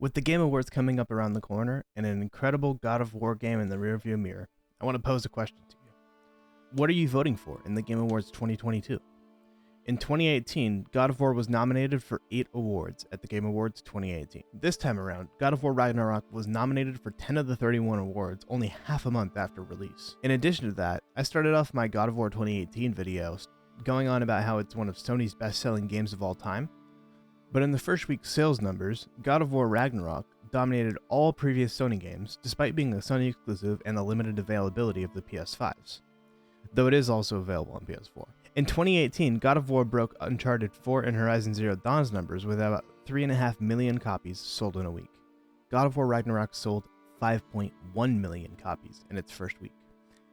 With the Game Awards coming up around the corner and an incredible God of War game in the rearview mirror, I want to pose a question to you. What are you voting for in the Game Awards 2022? In 2018, God of War was nominated for 8 awards at the Game Awards 2018. This time around, God of War Ragnarok was nominated for 10 of the 31 awards only half a month after release. In addition to that, I started off my God of War 2018 videos going on about how it's one of Sony's best-selling games of all time. But in the first week's sales numbers, God of War Ragnarok dominated all previous Sony games, despite being a Sony exclusive and the limited availability of the PS5s, though it is also available on PS4. In 2018, God of War broke Uncharted 4 and Horizon Zero Dawn's numbers with about 3.5 million copies sold in a week. God of War Ragnarok sold 5.1 million copies in its first week.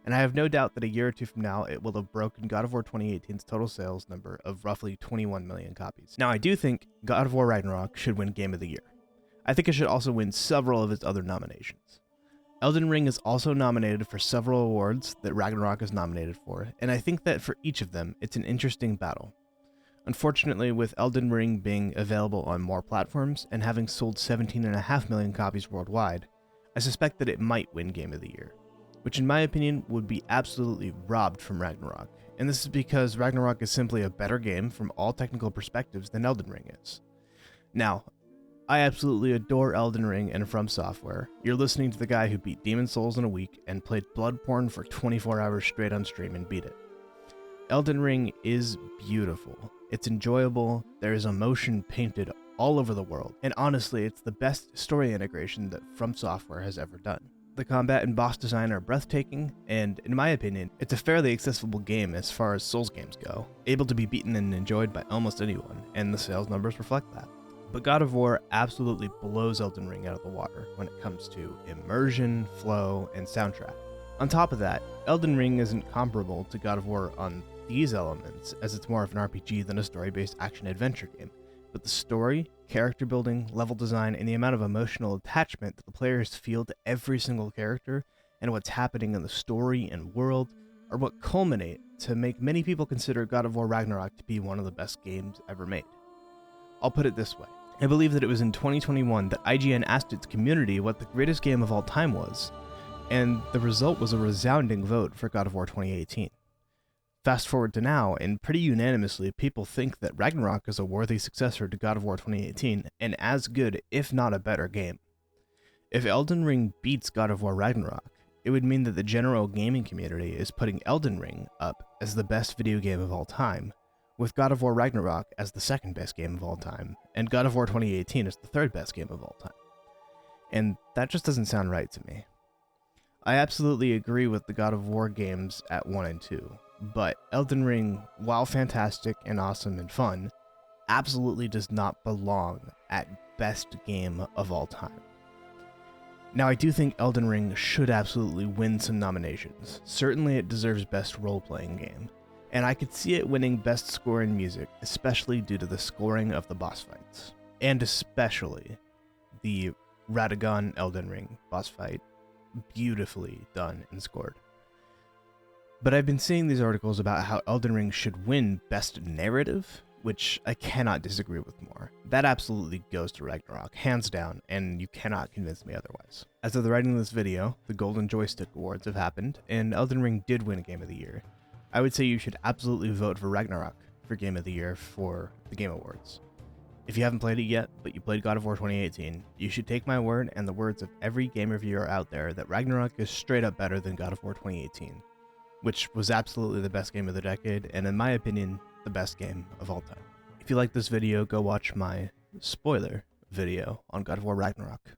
And I have no doubt that a year or two from now, it will have broken God of War 2018's total sales number of roughly 21 million copies. Now, I do think God of War Ragnarok should win Game of the Year. I think it should also win several of its other nominations. Elden Ring is also nominated for several awards that Ragnarok is nominated for, and I think that for each of them, it's an interesting battle. Unfortunately, with Elden Ring being available on more platforms and having sold 17.5 million copies worldwide, I suspect that it might win Game of the Year, which in my opinion would be absolutely robbed from Ragnarok, and this is because Ragnarok is simply a better game from all technical perspectives than Elden Ring is. Now, I absolutely adore Elden Ring and From Software. You're listening to the guy who beat Demon's Souls in a week and played Bloodborne for 24 hours straight on stream and beat it. Elden Ring is beautiful, it's enjoyable, there is emotion painted all over the world, and honestly, it's the best story integration that From Software has ever done. The combat and boss design are breathtaking, and in my opinion, it's a fairly accessible game as far as Souls games go, able to be beaten and enjoyed by almost anyone, and the sales numbers reflect that. But God of War absolutely blows Elden Ring out of the water when it comes to immersion, flow, and soundtrack. On top of that, Elden Ring isn't comparable to God of War on these elements, as it's more of an RPG than a story-based action-adventure game. But the story, character building, level design, and the amount of emotional attachment that the players feel to every single character and what's happening in the story and world are what culminate to make many people consider God of War Ragnarok to be one of the best games ever made. I'll put it this way. I believe that it was in 2021 that IGN asked its community what the greatest game of all time was, and the result was a resounding vote for God of War 2018. Fast forward to now, and pretty unanimously, people think that Ragnarok is a worthy successor to God of War 2018, and as good, if not a better game. If Elden Ring beats God of War Ragnarok, it would mean that the general gaming community is putting Elden Ring up as the best video game of all time, with God of War Ragnarok as the second best game of all time, and God of War 2018 as the third best game of all time. And that just doesn't sound right to me. I absolutely agree with the God of War games at 1 and 2, but Elden Ring, while fantastic and awesome and fun, absolutely does not belong at best game of all time. Now, I do think Elden Ring should absolutely win some nominations. Certainly it deserves best role-playing game, and I could see it winning best score in music, especially due to the scoring of the boss fights, and especially the Radagon Elden Ring boss fight, beautifully done and scored. But I've been seeing these articles about how Elden Ring should win Best Narrative, which I cannot disagree with more. That absolutely goes to Ragnarok, hands down, and you cannot convince me otherwise. As of the writing of this video, the Golden Joystick Awards have happened, and Elden Ring did win Game of the Year. I would say you should absolutely vote for Ragnarok for Game of the Year for the Game Awards. If you haven't played it yet, but you played God of War 2018, you should take my word and the words of every game reviewer out there that Ragnarok is straight up better than God of War 2018. Which was absolutely the best game of the decade, and in my opinion, the best game of all time. If you like this video, go watch my spoiler video on God of War Ragnarok.